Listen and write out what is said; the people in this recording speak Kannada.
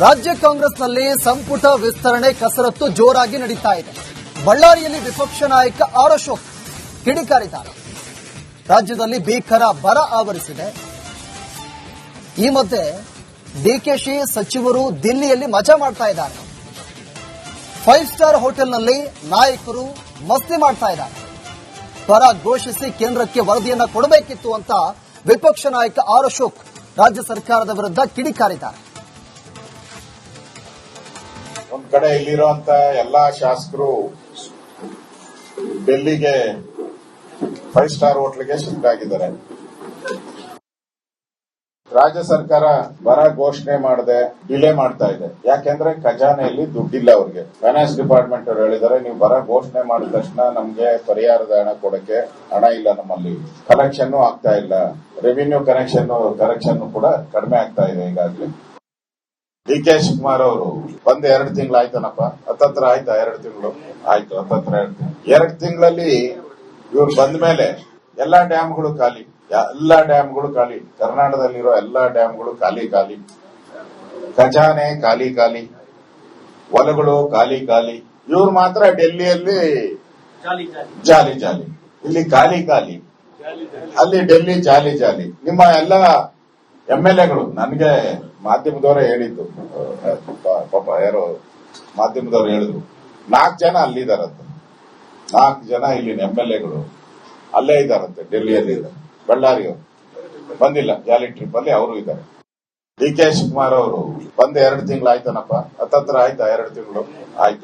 ರಾಜ್ಯ ಕಾಂಗ್ರೆಸ್ನಲ್ಲಿ ಸಂಪುಟ ವಿಸ್ತರಣೆ ಕಸರತ್ತು ಜೋರಾಗಿ ನಡೀತಾ ಇದೆ. ಬಳ್ಳಾರಿಯಲ್ಲಿ ವಿಪಕ್ಷ ನಾಯಕ ಆರ್ ಅಶೋಕ್ ಕಿಡಿಕಾರಿದ್ದಾರೆ. ರಾಜ್ಯದಲ್ಲಿ ಭೀಕರ ಬರ ಆವರಿಸಿದೆ. ಈ ಮಧ್ಯೆ ಡಿಕೆಶಿ ಸಚಿವರು ದಿಲ್ಲಿಯಲ್ಲಿ ಮಜಾ ಮಾಡ್ತಾ ಇದ್ದಾರೆ. 5 ಸ್ಟಾರ್ ಹೋಟೆಲ್ನಲ್ಲಿ ನಾಯಕರು ಮಸ್ತಿ ಮಾಡ್ತಾ ಇದ್ದಾರೆ. ಬರ ಘೋಷಿಸಿ ಕೇಂದ್ರಕ್ಕೆ ವರದಿಯನ್ನ ಕೊಡಬೇಕಿತ್ತು ಅಂತ ವಿಪಕ್ಷ ನಾಯಕ ಆರ್ ಅಶೋಕ್ ರಾಜ್ಯ ಸರ್ಕಾರದ ವಿರುದ್ಧ ಕಿಡಿಕಾರಿದ್ದಾರೆ. ಒಂದ್ ಕಡೆ ಇಲ್ಲಿರುವಂತ ಎಲ್ಲಾ ಶಾಸಕರು ಡೆಲ್ಲಿಗೆ 5 ಸ್ಟಾರ್ ಹೋಟ್ಲಿಗೆ ಶಿಫ್ಟ್ ಆಗಿದ್ದಾರೆ. ರಾಜ್ಯ ಸರ್ಕಾರ ಬರ ಘೋಷಣೆ ಮಾಡದೆ ಡಿಲೇ ಮಾಡ್ತಾ ಇದೆ. ಯಾಕೆಂದ್ರೆ ಖಜಾನೆಯಲ್ಲಿ ದುಡ್ಡಿಲ್ಲ ಅವ್ರಿಗೆ. ಫೈನಾನ್ಸ್ ಡಿಪಾರ್ಟ್ಮೆಂಟ್ ಅವರು ಹೇಳಿದ್ದಾರೆ, ನೀವು ಬರ ಘೋಷಣೆ ಮಾಡಿದ ತಕ್ಷಣ ನಮ್ಗೆ ಪರಿಹಾರದ ಹಣ ಕೊಡಕ್ಕೆ ಹಣ ಇಲ್ಲ, ನಮ್ಮಲ್ಲಿ ಕಲೆಕ್ಷನ್ ಆಗ್ತಾ ಇಲ್ಲ, ರೆವಿನ್ಯೂ ಕಲೆಕ್ಷನ್ ಕೂಡ ಕಡಿಮೆ ಆಗ್ತಾ ಇದೆ. ಈಗಾಗಲೇ ಡಿ.ಕೆ. ಶಿವಕುಮಾರ್ ಅವರು ಬಂದು 2 ತಿಂಗಳಾಯ್ತನಪ್ಪ, ಹತ್ತತ್ರ ಆಯ್ತಾ? 2 ತಿಂಗಳು ಆಯ್ತು, ಹತ್ತತ್ರ 2 ತಿಂಗಳಲ್ಲಿ ಇವ್ರು ಬಂದ ಮೇಲೆ ಎಲ್ಲಾ ಡ್ಯಾಮ್ಗಳು ಖಾಲಿ, ಕರ್ನಾಟಕದಲ್ಲಿರೋ ಎಲ್ಲಾ ಡ್ಯಾಮ್ಗಳು ಖಾಲಿ, ಖಜಾನೆ ಖಾಲಿ, ಹೊಲಗಳು ಖಾಲಿ. ಇವ್ರು ಮಾತ್ರ ಡೆಲ್ಲಿಯಲ್ಲಿ ಜಾಲಿ, ಇಲ್ಲಿ ಖಾಲಿ, ಅಲ್ಲಿ ಡೆಲ್ಲಿ ಜಾಲಿ. ನಿಮ್ಮ ಎಲ್ಲ MLAಗಳು ನನಗೆ ಮಾಧ್ಯಮದವರೇ ಹೇಳಿದ್ದು, ಪಾಪ ಯಾರೋ ಮಾಧ್ಯಮದವರು ಹೇಳಿದ್ರು, 4 ಜನ ಅಲ್ಲಿದ್ದಾರಂತೆ, 4 ಜನ ಇಲ್ಲಿನ MLAಗಳು ಅಲ್ಲೇ ಇದ್ದಾರಂತೆ, ಡೆಲ್ಲಿಯಲ್ಲಿ ಇದ್ದಾರೆ. ಬಳ್ಳಾರಿಯವರು ಬಂದಿಲ್ಲ, ಜಾಲಿ ಟ್ರಿಪ್ ಅಲ್ಲಿ ಅವರು ಇದ್ದಾರೆ. ಡಿ.ಕೆ. ಶಿವಕುಮಾರ್ ಅವರು ಬಂದು 2 ತಿಂಗಳಾಯ್ತನಪ್ಪ, ಹತ್ತತ್ರ ಆಯ್ತಾ? 2 ತಿಂಗಳು ಆಯ್ತು.